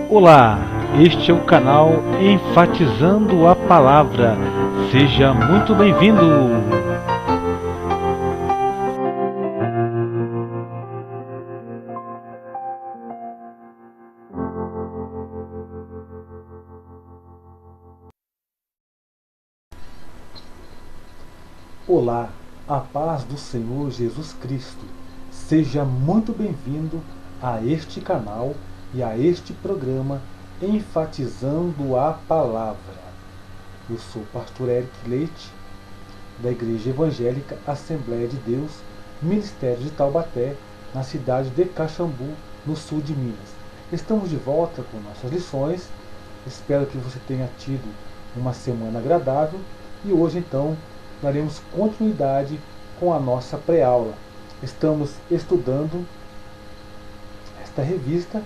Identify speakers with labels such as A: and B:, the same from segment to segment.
A: Olá, este é o canal Enfatizando a Palavra. Seja muito bem-vindo!
B: Olá, a paz do Senhor Jesus Cristo. Seja muito bem-vindo a este canal e a este programa Enfatizando a Palavra. Eu sou o pastor Eric Leite, da Igreja Evangélica Assembleia de Deus, Ministério de Taubaté, na cidade de Caxambu, no sul de Minas. Estamos de volta com nossas lições. Espero que você tenha tido uma semana agradável e hoje então daremos continuidade com a nossa pré-aula. Estamos estudando esta revista,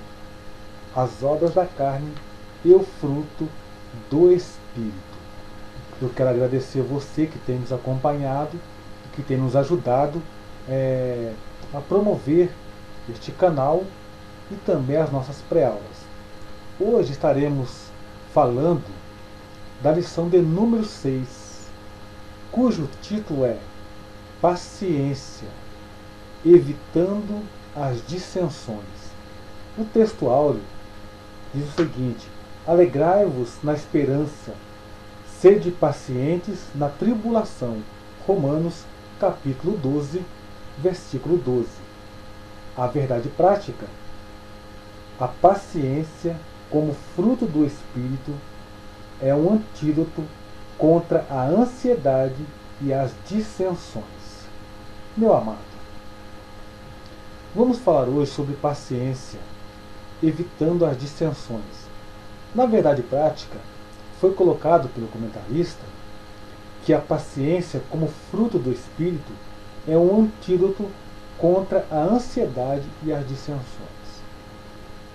B: As Obras da Carne e o Fruto do Espírito. Eu quero agradecer você que tem nos acompanhado, que tem nos ajudado a promover este canal e também as nossas pré-aulas. Hoje estaremos falando da lição de número 6, cujo título é Paciência, evitando as dissensões. O texto áureo diz o seguinte: alegrai-vos na esperança, sede pacientes na tribulação. Romanos capítulo 12, versículo 12. A verdade prática: a paciência como fruto do Espírito é um antídoto contra a ansiedade e as dissensões. Meu amado, vamos falar hoje sobre paciência, evitando as dissensões. Na verdade prática, foi colocado pelo comentarista que a paciência como fruto do Espírito é um antídoto contra a ansiedade e as dissensões.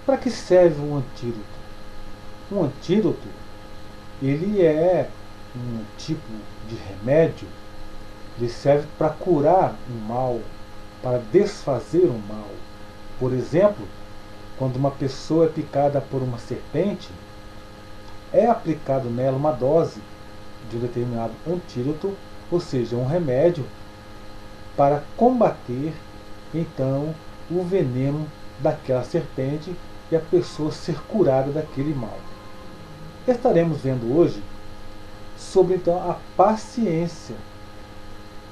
B: Para que serve um antídoto? Um antídoto, ele é um tipo de remédio, ele serve para curar um mal, para desfazer um mal. Por exemplo, quando uma pessoa é picada por uma serpente, é aplicado nela uma dose de um determinado antídoto, ou seja, um remédio, para combater então o veneno daquela serpente e a pessoa ser curada daquele mal. Estaremos vendo hoje sobre então a paciência,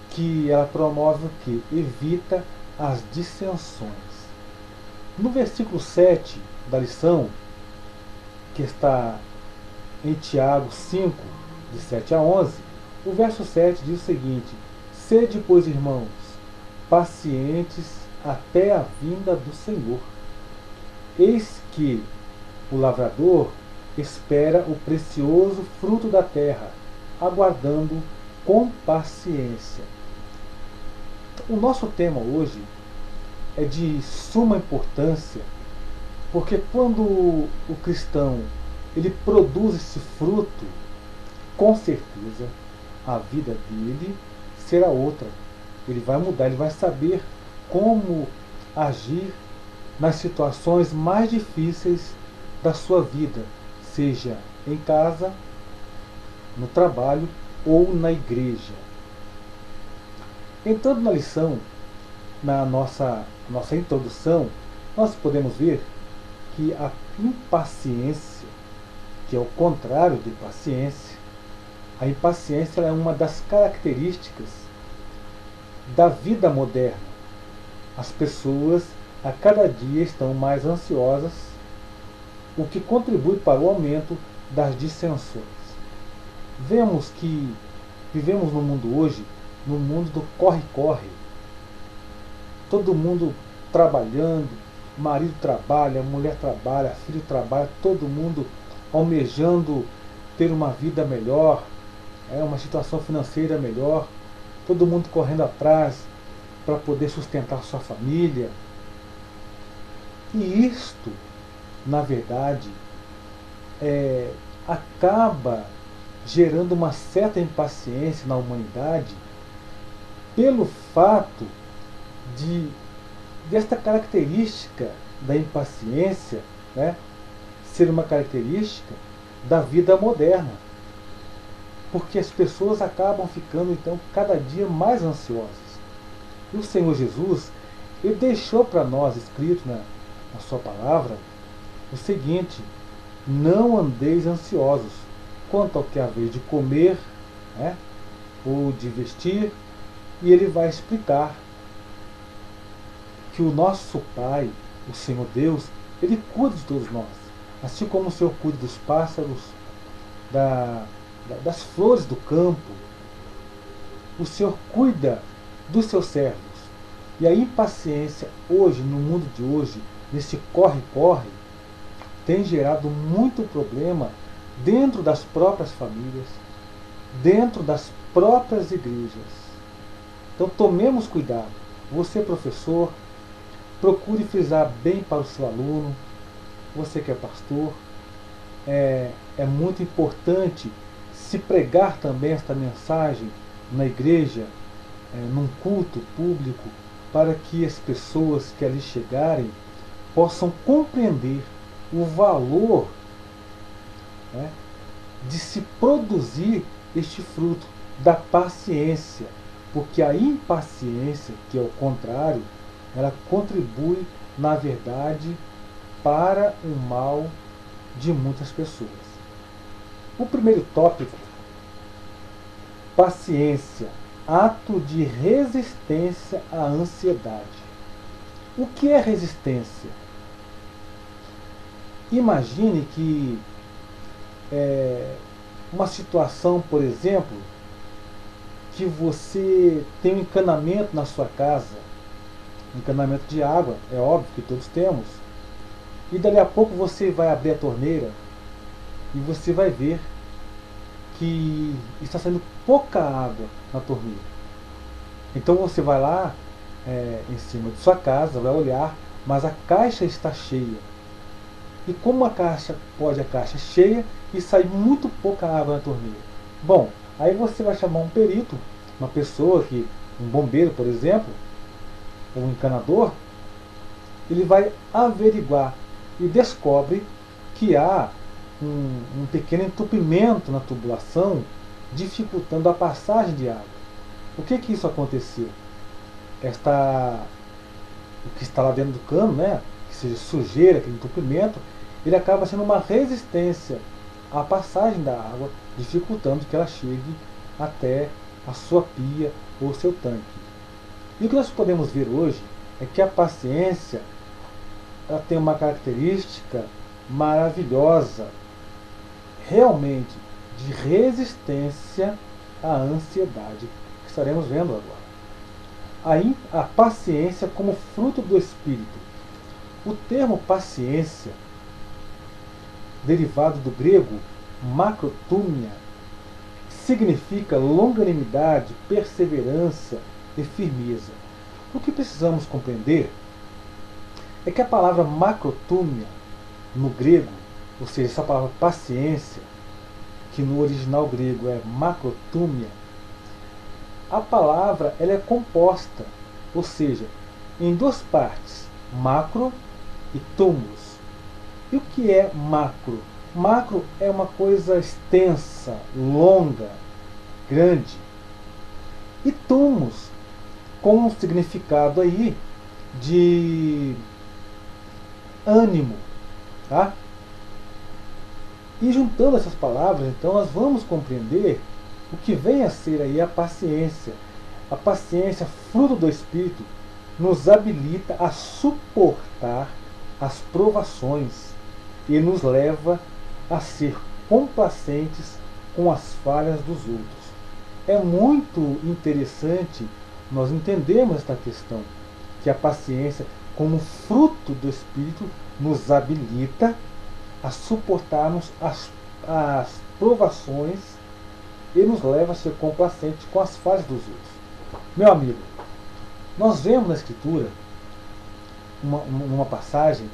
B: que ela promove o que? Evita as dissensões. No versículo 7 da lição, que está em Tiago 5, de 7 a 11, o verso 7 diz o seguinte: sede, pois, irmãos, pacientes até a vinda do Senhor. Eis que o lavrador espera o precioso fruto da terra, aguardando com paciência. O nosso tema hoje é de suma importância, porque quando o cristão ele produz esse fruto, com certeza a vida dele será outra. Ele vai mudar, ele vai saber como agir nas situações mais difíceis da sua vida, seja em casa, no trabalho ou na igreja. Entrando na lição, na nossa introdução, nós podemos ver que a impaciência, que é o contrário de paciência, a impaciência é uma das características da vida moderna. As pessoas a cada dia estão mais ansiosas, o que contribui para o aumento das dissensões. Vemos que vivemos no mundo hoje, no mundo do corre-corre. Todo mundo trabalhando, marido trabalha, mulher trabalha, filho trabalha, todo mundo almejando ter uma vida melhor, uma situação financeira melhor, todo mundo correndo atrás para poder sustentar sua família. E isto, na verdade, acaba gerando uma certa impaciência na humanidade pelo fato desta característica da impaciência né, ser uma característica da vida moderna. Porque as pessoas acabam ficando, então, cada dia mais ansiosas. E o Senhor Jesus, ele deixou para nós, escrito na sua palavra, o seguinte: não andeis ansiosos quanto ao que haveis de comer, né, ou de vestir. E ele vai explicar que o nosso Pai, o Senhor Deus, ele cuida de todos nós. Assim como o Senhor cuida dos pássaros, das flores do campo, o Senhor cuida dos seus servos. E a impaciência hoje, no mundo de hoje, nesse corre-corre, tem gerado muito problema dentro das próprias famílias, dentro das próprias igrejas. Então tomemos cuidado. Você, professor, procure frisar bem para o seu aluno. Você que é pastor, é muito importante se pregar também esta mensagem na igreja, num culto público, para que as pessoas que ali chegarem possam compreender o valor, né, de se produzir este fruto da paciência, porque a impaciência, que é o contrário, ela contribui, na verdade, para o mal de muitas pessoas. O primeiro tópico: paciência, ato de resistência à ansiedade. O que é resistência? Imagine que uma situação, por exemplo, que você tem um encanamento na sua casa, um encanamento de água, é óbvio que todos temos, e dali a pouco você vai abrir a torneira e você vai ver que está saindo pouca água na torneira. Então você vai lá em cima de sua casa, vai olhar, mas a caixa está cheia. E como a caixa cheia e sair muito pouca água na torneira? Bom, aí você vai chamar um perito, uma pessoa um bombeiro, por exemplo, ou um encanador. Ele vai averiguar e descobre que há um pequeno entupimento na tubulação, dificultando a passagem de água. O que isso aconteceu? O que está lá dentro do cano, né, que seja sujeira, aquele entupimento, ele acaba sendo uma resistência à passagem da água, dificultando que ela chegue até a sua pia ou seu tanque. E o que nós podemos ver hoje é que a paciência, ela tem uma característica maravilhosa, realmente, de resistência à ansiedade, que estaremos vendo agora. A paciência como fruto do Espírito. O termo paciência, derivado do grego macrotumia, significa longanimidade, perseverança e firmeza. O que precisamos compreender é que a palavra macrotumia, no grego, ou seja, essa palavra paciência, que no original grego é macrotumia, a palavra ela é composta, ou seja, em duas partes, macro e tumos. E o que é macro? Macro é uma coisa extensa, longa, grande. E tumos, com um significado aí de ânimo, tá? E juntando essas palavras, então, nós vamos compreender o que vem a ser aí a paciência. A paciência, fruto do Espírito, nos habilita a suportar as provações e nos leva a ser complacentes com as falhas dos outros. É muito interessante nós entendermos esta questão, que a paciência, como fruto do Espírito, nos habilita a suportarmos as provações e nos leva a ser complacentes com as falhas dos outros. Meu amigo, nós vemos na Escritura uma passagem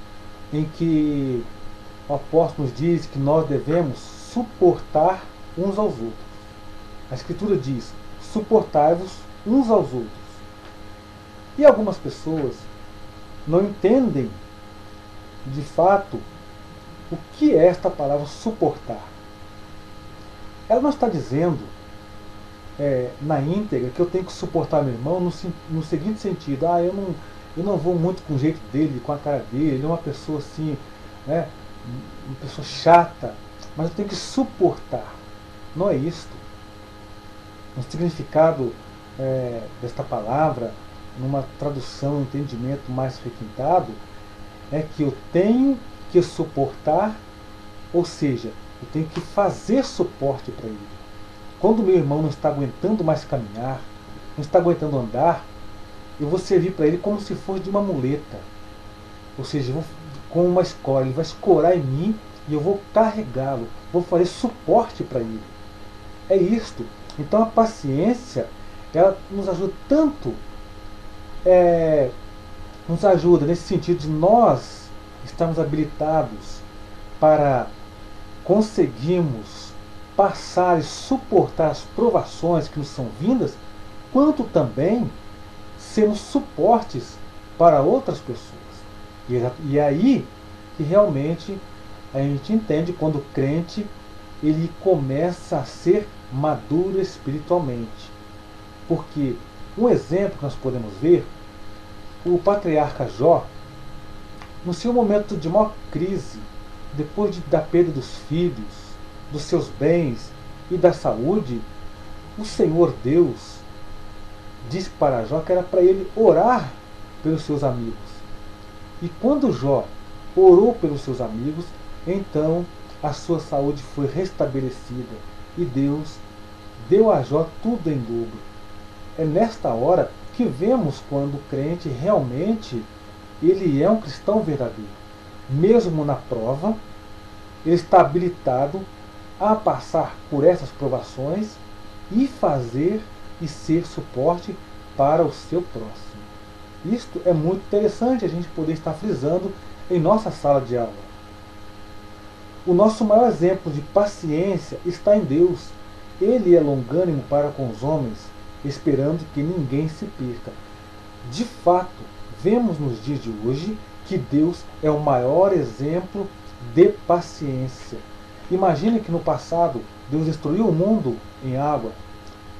B: em que o apóstolo nos diz que nós devemos suportar uns aos outros. A Escritura diz: suportai-vos uns aos outros. E algumas pessoas não entendem, de fato, O que é esta palavra suportar? Ela não está dizendo na íntegra que eu tenho que suportar meu irmão no seguinte sentido: eu não vou muito com o jeito dele, com a cara dele, ele é uma pessoa assim, né, uma pessoa chata, mas eu tenho que suportar. Não é isto. O significado desta palavra, numa tradução, um entendimento mais requintado, é que eu tenho que suportar, ou seja, eu tenho que fazer suporte para ele. Quando meu irmão não está aguentando mais caminhar, não está aguentando andar, eu vou servir para ele como se fosse de uma muleta. Ou seja, com uma escora, ele vai escorar em mim e eu vou carregá-lo, vou fazer suporte para ele. É isto. Então a paciência, ela nos ajuda tanto, nos ajuda nesse sentido de nós estarmos habilitados para conseguirmos passar e suportar as provações que nos são vindas, quanto também sermos suportes para outras pessoas. E é aí que realmente a gente entende quando o crente ele começa a ser maduro espiritualmente. Porque um exemplo que nós podemos ver, o patriarca Jó, no seu momento de maior crise, depois da perda dos filhos, dos seus bens e da saúde, o Senhor Deus disse para Jó que era para ele orar pelos seus amigos. E quando Jó orou pelos seus amigos, então a sua saúde foi restabelecida e Deus deu a Jó tudo em dobro. É nesta hora que vemos quando o crente realmente ele é um cristão verdadeiro. Mesmo na prova, ele está habilitado a passar por essas provações e fazer e ser suporte para o seu próximo. Isto é muito interessante a gente poder estar frisando em nossa sala de aula. O nosso maior exemplo de paciência está em Deus. Ele é longânimo para com os homens, esperando que ninguém se perca. De fato, vemos nos dias de hoje que Deus é o maior exemplo de paciência. Imagine que no passado Deus destruiu o mundo em água,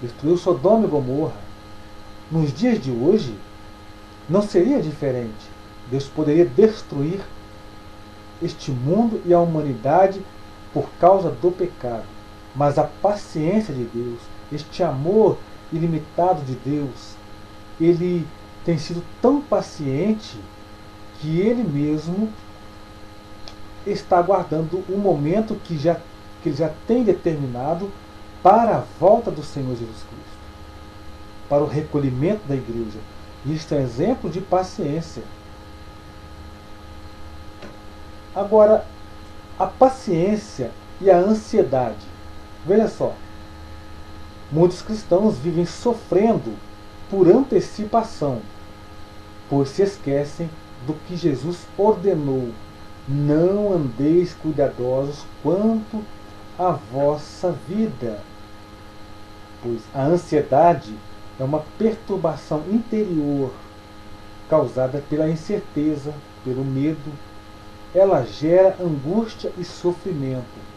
B: destruiu Sodoma e Gomorra. Nos dias de hoje, não seria diferente. Deus poderia destruir este mundo e a humanidade por causa do pecado. Mas a paciência de Deus, este amor ilimitado de Deus, ele tem sido tão paciente que ele mesmo está aguardando o momento que ele já tem determinado para a volta do Senhor Jesus Cristo, para o recolhimento da igreja. Isto é um exemplo de paciência. Agora, a paciência e a ansiedade. Veja só, muitos cristãos vivem sofrendo por antecipação, pois se esquecem do que Jesus ordenou: não andeis cuidadosos quanto à vossa vida. Pois a ansiedade é uma perturbação interior causada pela incerteza, pelo medo. Ela gera angústia e sofrimento.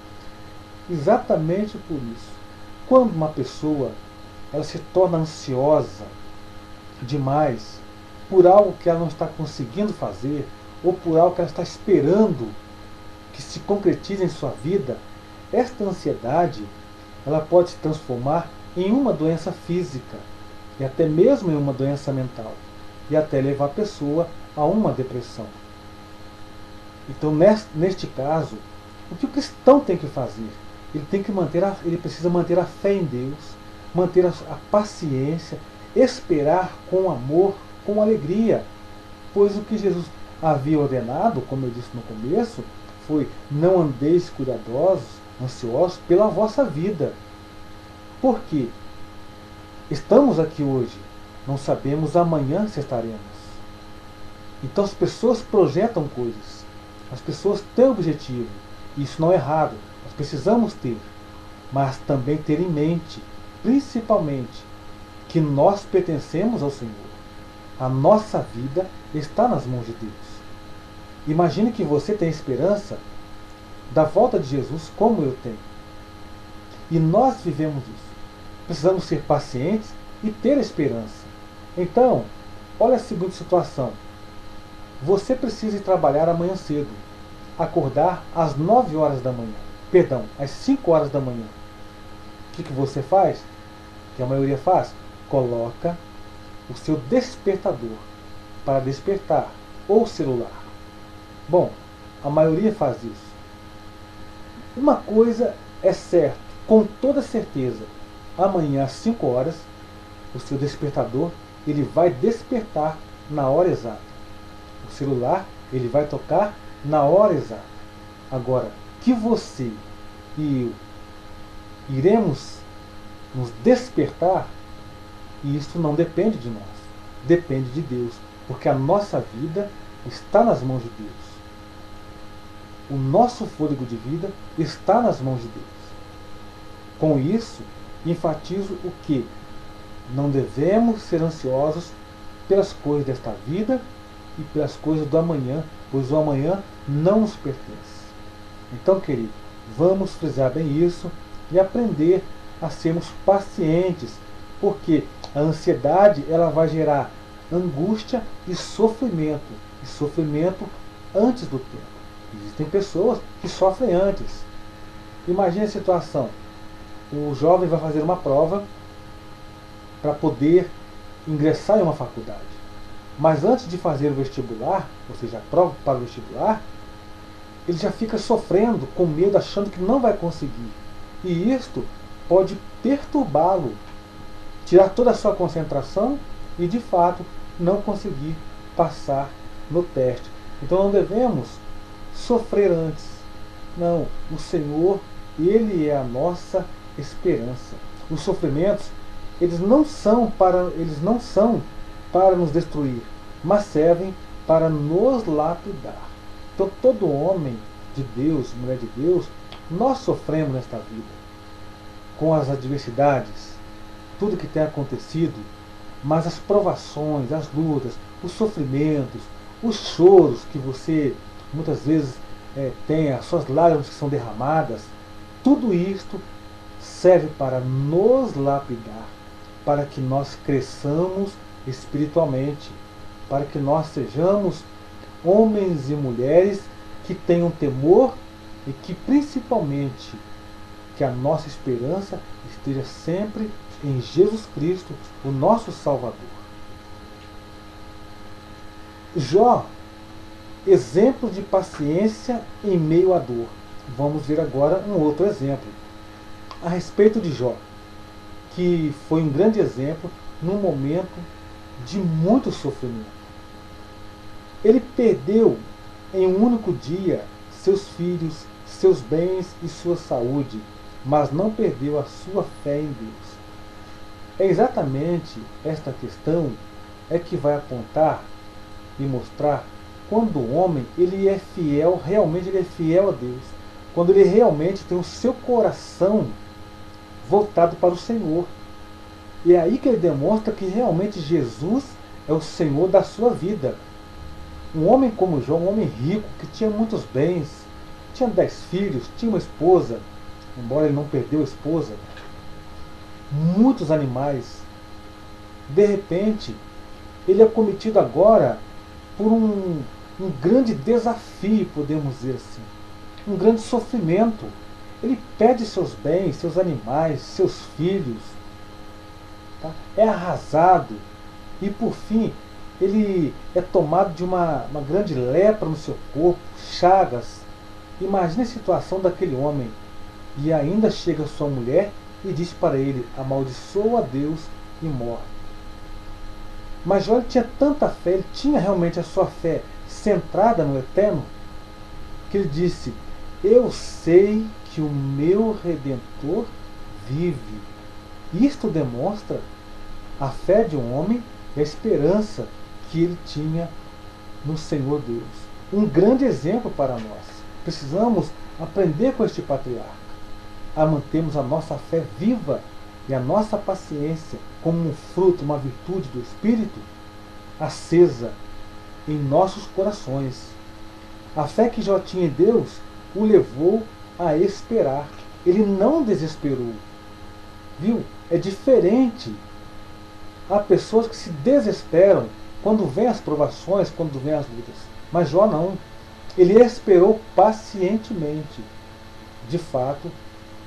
B: Exatamente por isso, quando uma pessoa ela se torna ansiosa demais por algo que ela não está conseguindo fazer, ou por algo que ela está esperando que se concretize em sua vida, esta ansiedade ela pode se transformar em uma doença física e até mesmo em uma doença mental, e até levar a pessoa a uma depressão. Então, neste caso, o que o cristão tem que fazer? Ele precisa manter a fé em Deus, manter a paciência, esperar com amor, com alegria, pois o que Jesus havia ordenado, como eu disse no começo, foi: não andeis cuidadosos, ansiosos pela vossa vida. Por quê? Estamos aqui hoje, não sabemos amanhã se estaremos. Então as pessoas projetam coisas, as pessoas têm objetivo, isso não é errado, nós precisamos ter, mas também ter em mente, principalmente, que nós pertencemos ao Senhor. A nossa vida está nas mãos de Deus. Imagine que você tem esperança da volta de Jesus como eu tenho. E nós vivemos isso. Precisamos ser pacientes e ter esperança. Então, olha a seguinte situação. Você precisa ir trabalhar amanhã cedo. Acordar às 9 horas da manhã. Perdão, às 5 horas da manhã. O que você faz? O que a maioria faz? Coloca o seu despertador para despertar. Ou celular. Bom, a maioria faz isso. Uma coisa é certa, com toda certeza. Amanhã às 5 horas, o seu despertador ele vai despertar na hora exata. O celular ele vai tocar na hora exata. Agora, que você e eu iremos nos despertar, e isso não depende de nós, depende de Deus, porque a nossa vida está nas mãos de Deus. O nosso fôlego de vida está nas mãos de Deus. Com isso, enfatizo o que? Não devemos ser ansiosos pelas coisas desta vida e pelas coisas do amanhã, pois o amanhã não nos pertence. Então, querido, vamos frisar bem isso e aprender a sermos pacientes, porque a ansiedade ela vai gerar angústia e sofrimento antes do tempo. Existem pessoas que sofrem antes. Imagine a situação. O jovem vai fazer uma prova para poder ingressar em uma faculdade. Mas antes de fazer o vestibular, ou seja, a prova para o vestibular, ele já fica sofrendo, com medo, achando que não vai conseguir. E isto pode perturbá-lo, tirar toda a sua concentração e, de fato, não conseguir passar no teste. Então não devemos sofrer antes. Não, o Senhor, Ele é a nossa esperança. Os sofrimentos, eles não são para nos destruir, mas servem para nos lapidar. Então todo homem de Deus, mulher de Deus, nós sofremos nesta vida, com as adversidades, tudo que tem acontecido, mas as provações, as lutas, os sofrimentos, os choros que você muitas vezes tem, as suas lágrimas que são derramadas, tudo isto serve para nos lapidar, para que nós cresçamos espiritualmente, para que nós sejamos homens e mulheres que tenham temor e que principalmente que a nossa esperança esteja sempre em Jesus Cristo, o nosso Salvador. Jó, exemplo de paciência em meio à dor. Vamos ver agora um outro exemplo. A respeito de Jó, que foi um grande exemplo num momento de muito sofrimento. Ele perdeu em um único dia seus filhos, seus bens e sua saúde, mas não perdeu a sua fé em Deus. É exatamente esta questão que vai apontar e mostrar quando o homem ele é fiel, realmente ele é fiel a Deus, quando ele realmente tem o seu coração voltado para o Senhor. E é aí que ele demonstra que realmente Jesus é o Senhor da sua vida. Um homem como Jó, um homem rico, que tinha muitos bens, tinha 10 filhos, tinha uma esposa, embora ele não perdeu a esposa, muitos animais. De repente, ele é cometido agora por um grande desafio, podemos dizer assim, um grande sofrimento. Ele perde seus bens, seus animais, seus filhos, tá? É arrasado e por fim ele é tomado de uma grande lepra no seu corpo, chagas. Imagine a situação daquele homem. E ainda chega sua mulher e diz para ele: amaldiçoa a Deus e morre. Mas Jó tinha tanta fé, ele tinha realmente a sua fé centrada no Eterno, que ele disse: eu sei que o meu Redentor vive. Isto demonstra a fé de um homem e a esperança que ele tinha no Senhor Deus. Um grande exemplo para nós. Precisamos aprender com este patriarca a mantermos a nossa fé viva e a nossa paciência como um fruto, uma virtude do Espírito acesa em nossos corações. A fé que Jó tinha em Deus o levou a esperar. Ele não desesperou. Viu? É diferente. Há pessoas que se desesperam quando vêm as provações, quando vêm as lutas. Mas Jó não. Ele esperou pacientemente. De fato,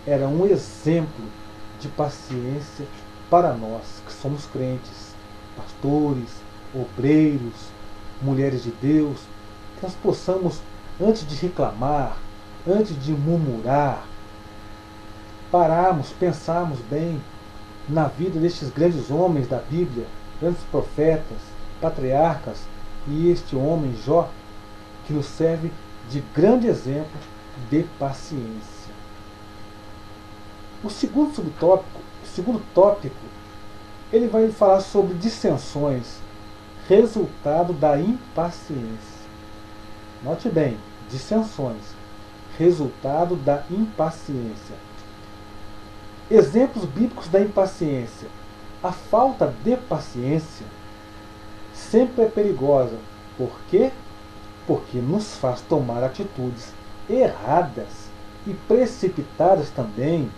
B: era um exemplo de paciência para nós, que somos crentes, pastores, obreiros, mulheres de Deus, que nós possamos, antes de reclamar, antes de murmurar, pararmos, pensarmos bem na vida destes grandes homens da Bíblia, grandes profetas, patriarcas, e este homem, Jó, que nos serve de grande exemplo de paciência. O segundo subtópico, o segundo tópico, ele vai falar sobre dissensões, resultado da impaciência. Note bem, dissensões, resultado da impaciência. Exemplos bíblicos da impaciência. A falta de paciência sempre é perigosa. Por quê? Porque nos faz tomar atitudes erradas e precipitadas também,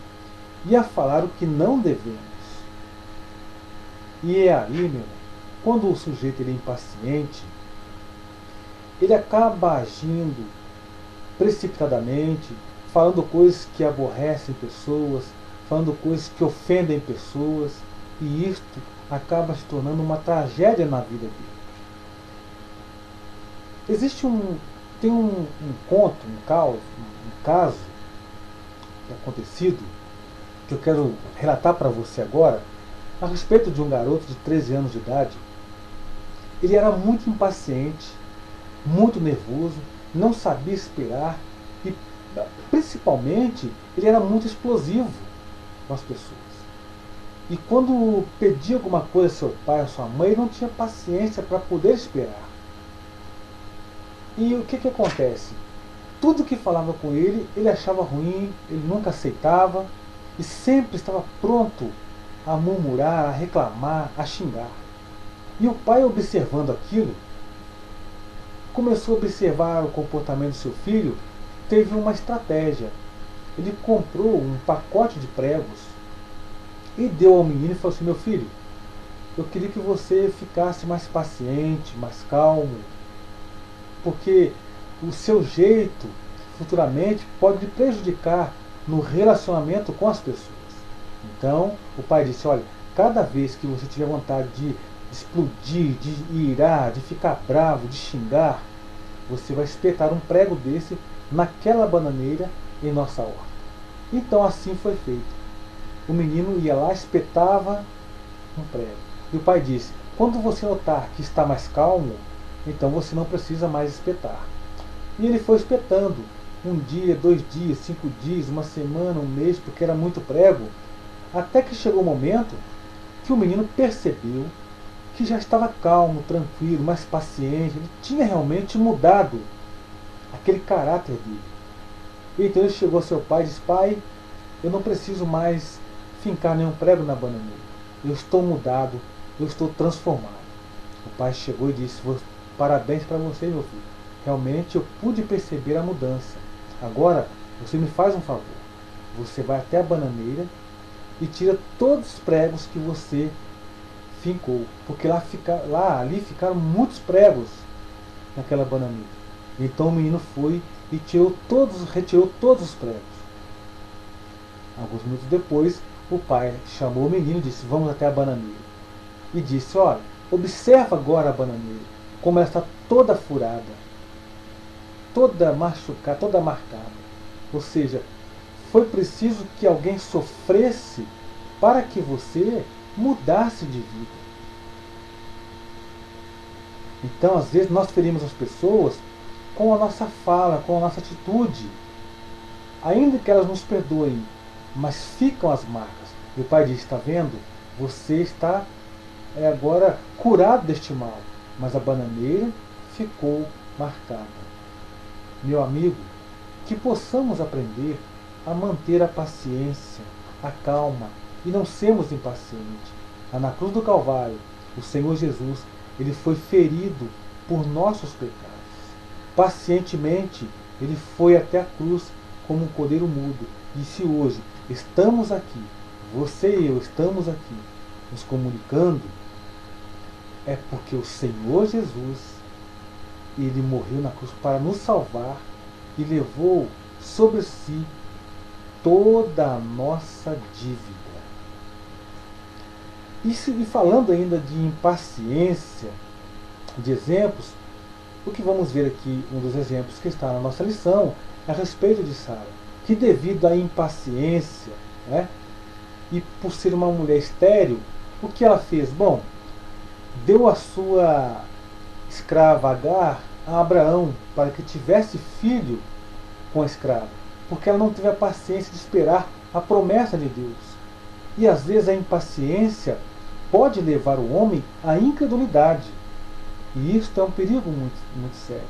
B: e a falar o que não devemos. E é aí, meu irmão, quando o sujeito ele é impaciente, ele acaba agindo precipitadamente, falando coisas que aborrecem pessoas, falando coisas que ofendem pessoas, e isto acaba se tornando uma tragédia na vida dele. Tem um conto, um caso acontecido, que eu quero relatar para você agora, a respeito de um garoto de 13 anos de idade. Ele era muito impaciente, muito nervoso, não sabia esperar e, principalmente, ele era muito explosivo com as pessoas. E quando pedia alguma coisa ao seu pai ou sua mãe, ele não tinha paciência para poder esperar. E o que acontece? Tudo que falava com ele, ele achava ruim, ele nunca aceitava e sempre estava pronto a murmurar, a reclamar, a xingar. E o pai, observando aquilo, começou a observar o comportamento do seu filho, teve uma estratégia. Ele comprou um pacote de pregos e deu ao menino e falou assim: meu filho, eu queria que você ficasse mais paciente, mais calmo, porque o seu jeito futuramente pode lhe prejudicar no relacionamento com as pessoas. Então o pai disse: olha, cada vez que você tiver vontade de explodir, de irar, de ficar bravo, de xingar, você vai espetar um prego desse naquela bananeira em nossa horta. Então assim foi feito. O menino ia lá, espetava um prego. E o pai disse: quando você notar que está mais calmo, então você não precisa mais espetar. E ele foi espetando. Um dia, 2 dias, 5 dias, uma semana, um mês, porque era muito prego. Até que chegou o momento que o menino percebeu que já estava calmo, tranquilo, mais paciente. Ele tinha realmente mudado aquele caráter dele. Então ele chegou ao seu pai e disse: pai, eu não preciso mais fincar nenhum prego na bananeira. Eu estou mudado, eu estou transformado. O pai chegou e disse: parabéns para você, meu filho. Realmente eu pude perceber a mudança. Agora você me faz um favor. Você vai até a bananeira e tira todos os pregos que você fincou. Porque ali ficaram muitos pregos naquela bananeira. Então o menino foi e retirou todos os pregos. Alguns minutos depois, o pai chamou o menino e disse: vamos até a bananeira. E disse: olha, observa agora a bananeira, como ela está toda furada, toda machucada, toda marcada. Ou seja, foi preciso que alguém sofresse para que você mudasse de vida. Então, às vezes, nós ferimos as pessoas com a nossa fala, com a nossa atitude, ainda que elas nos perdoem, mas ficam as marcas. E o pai diz: está vendo? Você está agora curado deste mal, mas a bananeira ficou marcada. Meu amigo, que possamos aprender a manter a paciência, a calma e não sermos impacientes. Na cruz do Calvário, o Senhor Jesus, ele foi ferido por nossos pecados. Pacientemente, Ele foi até a cruz como um cordeiro mudo. E se hoje estamos aqui, você e eu estamos aqui, nos comunicando, é porque o Senhor Jesus, ele morreu na cruz para nos salvar e levou sobre si toda a nossa dívida. E falando ainda de impaciência, de exemplos, o que vamos ver aqui, um dos exemplos que está na nossa lição, é a respeito de Sara, que devido à impaciência, né, e por ser uma mulher estéril, o que ela fez? Bom, deu a sua escrava Agar a Abraão para que tivesse filho com a escrava, porque ela não teve a paciência de esperar a promessa de Deus. E às vezes a impaciência pode levar o homem à incredulidade. E isso é um perigo muito, muito sério.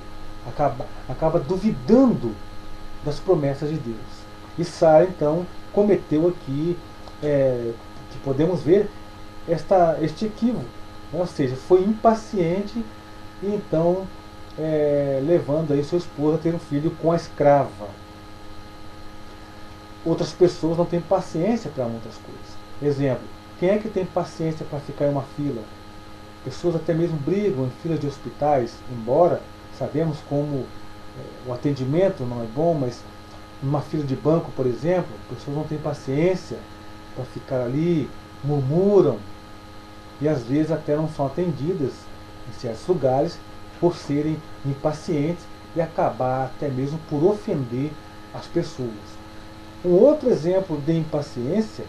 B: Acaba duvidando das promessas de Deus. E Sara, então, cometeu aqui, que podemos ver, este equívoco. Né? Ou seja, foi impaciente e então levando aí seu esposo a ter um filho com a escrava. Outras pessoas não têm paciência para muitas coisas. Exemplo, quem é que tem paciência para ficar em uma fila? Pessoas até mesmo brigam em filas de hospitais, embora sabemos como o atendimento não é bom, mas numa fila de banco, por exemplo, pessoas não têm paciência para ficar ali, murmuram, e às vezes até não são atendidas em certos lugares por serem impacientes e acabar até mesmo por ofender as pessoas. Um outro exemplo de impaciência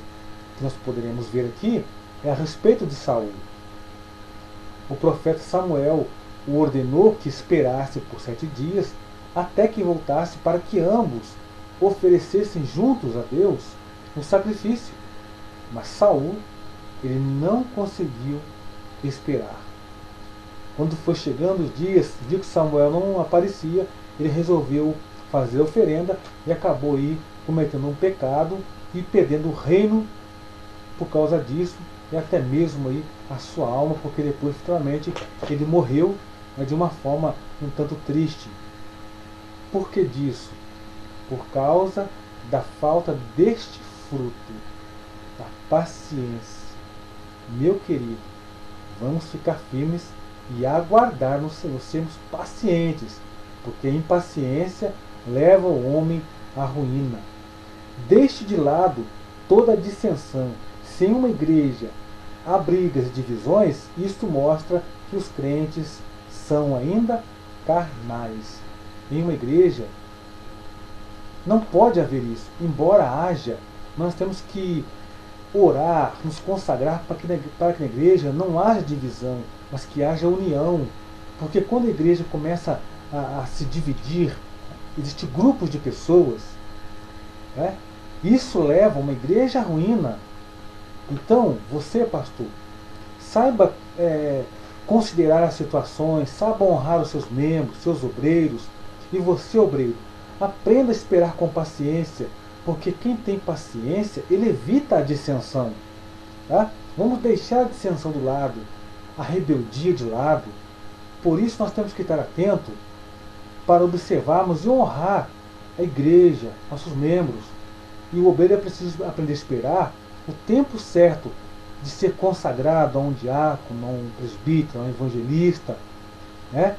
B: que nós poderemos ver aqui é a respeito de Saul. O profeta Samuel o ordenou que esperasse por 7 dias até que voltasse para que ambos oferecessem juntos a Deus um sacrifício. Mas Saul, ele não conseguiu esperar. Quando foi chegando os dias, viu que Samuel não aparecia, ele resolveu fazer a oferenda e acabou aí cometendo um pecado e perdendo o reino por causa disso, e até mesmo aí a sua alma, porque depois finalmente ele morreu, mas de uma forma um tanto triste. Por que disso? Por causa da falta deste fruto, da paciência. Meu querido, vamos ficar firmes e aguardar no Senhor, sermos pacientes, porque a impaciência leva o homem à ruína. Deixe de lado toda a dissensão. Se em uma igreja há brigas e divisões, isto mostra que os crentes são ainda carnais. Em uma igreja não pode haver isso. Embora haja, nós temos que orar, nos consagrar para que na igreja não haja divisão, mas que haja união. Porque quando a igreja começa a se dividir, existem grupos de pessoas, né? Isso leva uma igreja à ruína. Então, você, pastor, saiba considerar as situações, saiba honrar os seus membros, seus obreiros. E você, obreiro, aprenda a esperar com paciência, porque quem tem paciência, ele evita a dissensão. Tá? Vamos deixar a dissensão do lado, a rebeldia de lado. Por isso nós temos que estar atentos para observarmos e honrar a igreja, nossos membros. E o obreiro é preciso aprender a esperar o tempo certo de ser consagrado a um diácono, a um presbítero, a um evangelista, né?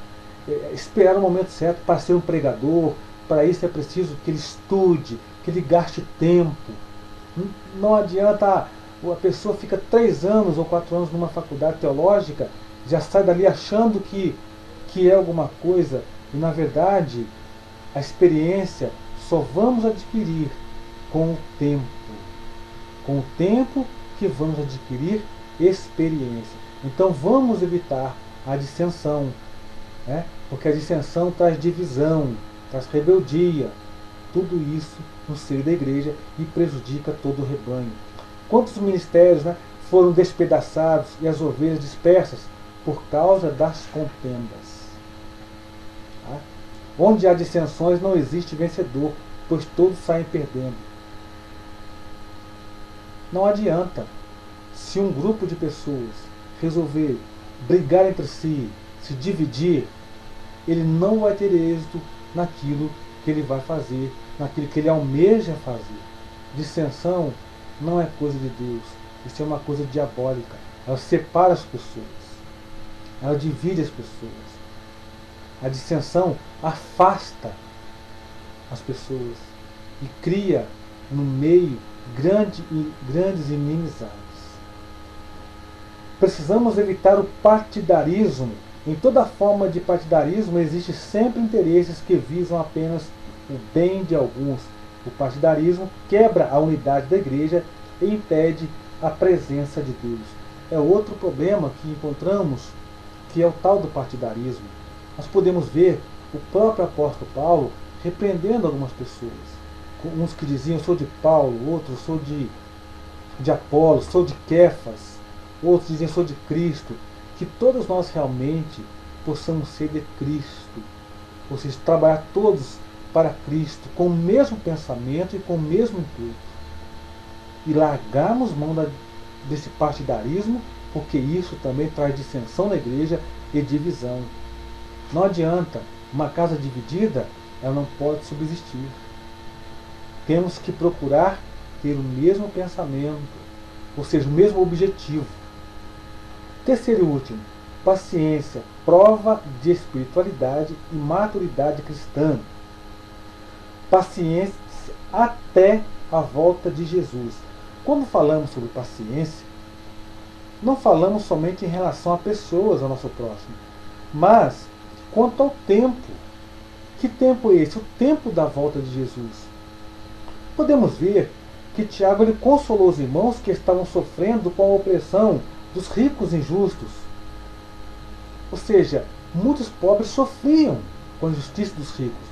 B: Esperar o momento certo para ser um pregador. Para isso é preciso que ele estude, que ele gaste tempo. Não adianta a pessoa fica 3 anos ou 4 anos numa faculdade teológica, já sai dali achando que é alguma coisa, e na verdade a experiência só vamos adquirir com o tempo. Com o tempo que vamos adquirir experiência. Então vamos evitar a dissensão, né? Porque a dissensão traz divisão, traz rebeldia. Tudo isso no seio da igreja e prejudica todo o rebanho. Quantos ministérios, né, foram despedaçados e as ovelhas dispersas por causa das contendas? Tá? Onde há dissensões não existe vencedor, pois todos saem perdendo. Não adianta. Se um grupo de pessoas resolver brigar entre si, se dividir, ele não vai ter êxito naquilo que ele vai fazer, naquilo que ele almeja fazer. Dissensão não é coisa de Deus, isso é uma coisa diabólica. Ela separa as pessoas, ela divide as pessoas. A dissensão afasta as pessoas e cria no meio grandes inimizades. Precisamos evitar o partidarismo. Em toda forma de partidarismo existe sempre interesses que visam apenas o bem de alguns. O partidarismo quebra a unidade da igreja e impede a presença de Deus. É outro problema que encontramos, que é o tal do partidarismo. Nós podemos ver o próprio apóstolo Paulo repreendendo algumas pessoas. Uns que diziam, sou de Paulo, outros, sou de Apolo, sou de Quefas, outros diziam, sou de Cristo. Que todos nós realmente possamos ser de Cristo, ou seja, trabalhar todos para Cristo, com o mesmo pensamento e com o mesmo intuito. E largarmos mão desse partidarismo, porque isso também traz dissensão na igreja e divisão. Não adianta, uma casa dividida, ela não pode subsistir. Temos que procurar ter o mesmo pensamento, ou seja, o mesmo objetivo. Terceiro e último, paciência, prova de espiritualidade e maturidade cristã. Paciência até a volta de Jesus. Quando falamos sobre paciência, não falamos somente em relação a pessoas ao nosso próximo, mas quanto ao tempo. Que tempo é esse? O tempo da volta de Jesus. Podemos ver que Tiago ele consolou os irmãos que estavam sofrendo com a opressão dos ricos injustos. Ou seja, muitos pobres sofriam com a injustiça dos ricos.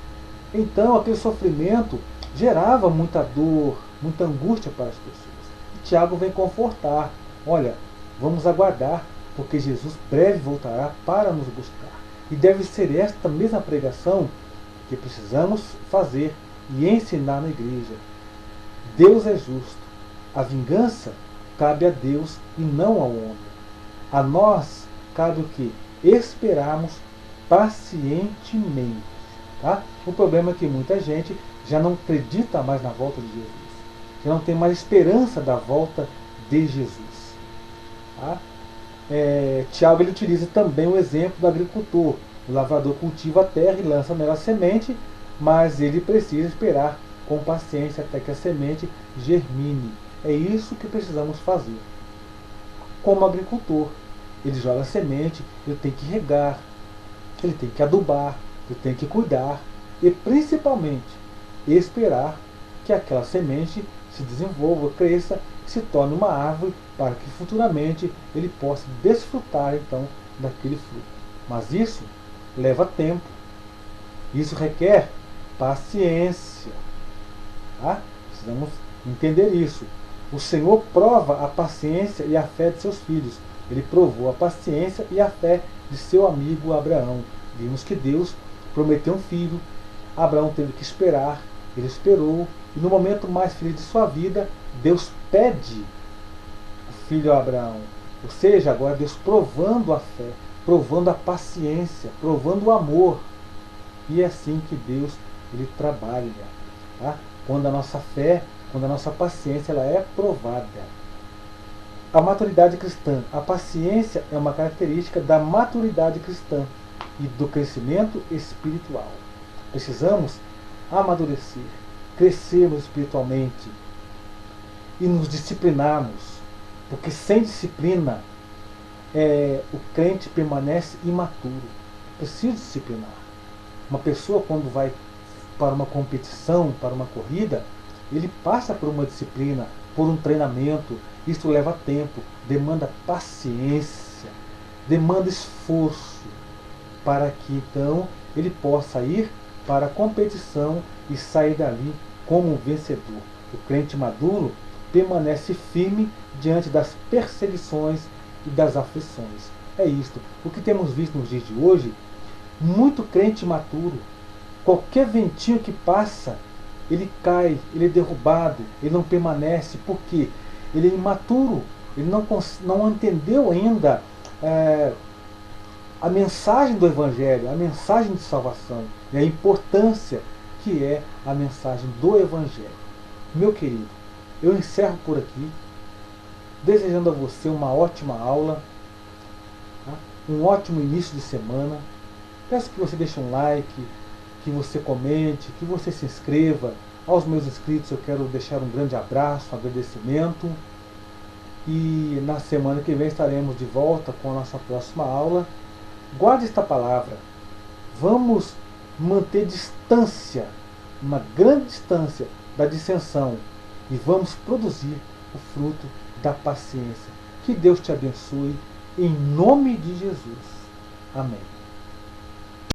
B: Então, aquele sofrimento gerava muita dor, muita angústia para as pessoas. E Tiago vem confortar. Olha, vamos aguardar, porque Jesus breve voltará para nos buscar. E deve ser esta mesma pregação que precisamos fazer e ensinar na igreja. Deus é justo. A vingança cabe a Deus e não ao homem. A nós cabe o quê? Esperarmos pacientemente. Tá? O problema é que muita gente já não acredita mais na volta de Jesus. Já não tem mais esperança da volta de Jesus. Tá? Tiago ele utiliza também o exemplo do agricultor. O lavrador cultiva a terra e lança nela a semente, mas ele precisa esperar com paciência até que a semente germine. É isso que precisamos fazer. Como agricultor, ele joga a semente, ele tem que regar, ele tem que adubar, ele tem que cuidar e principalmente esperar que aquela semente se desenvolva, cresça, se torne uma árvore para que futuramente ele possa desfrutar então daquele fruto. Mas isso leva tempo. Isso requer paciência. Tá? Precisamos entender isso. O Senhor prova a paciência e a fé de seus filhos. Ele provou a paciência e a fé de seu amigo Abraão. Vimos que Deus prometeu um filho. Abraão teve que esperar. Ele esperou. E no momento mais feliz de sua vida, Deus pede o filho a Abraão. Ou seja, agora Deus provando a fé, provando a paciência, provando o amor. E é assim que Deus ele trabalha. Tá? Quando a nossa fé, quando a nossa paciência ela é provada. A maturidade cristã. A paciência é uma característica da maturidade cristã e do crescimento espiritual. Precisamos amadurecer, crescermos espiritualmente e nos disciplinarmos, porque sem disciplina o crente permanece imaturo. Precisa disciplinar. Uma pessoa quando vai para uma competição, para uma corrida, ele passa por uma disciplina, por um treinamento. Isso leva tempo, demanda paciência, demanda esforço, para que então ele possa ir para a competição e sair dali como um vencedor. O crente maduro permanece firme diante das perseguições e das aflições. É isto. O que temos visto nos dias de hoje, muito crente imaturo, qualquer ventinho que passa, ele cai, ele é derrubado, ele não permanece. Por quê? Ele é imaturo, ele não entendeu ainda a mensagem do Evangelho, a mensagem de salvação e a importância que é a mensagem do Evangelho. Meu querido, eu encerro por aqui, desejando a você uma ótima aula, tá? Um ótimo início de semana. Peço que você deixe um like, que você comente, que você se inscreva. Aos meus inscritos eu quero deixar um grande abraço, um agradecimento. E na semana que vem estaremos de volta com a nossa próxima aula. Guarde esta palavra. Vamos manter distância, uma grande distância da dissensão, e vamos produzir o fruto da paciência. Que Deus te abençoe, em nome de Jesus. Amém.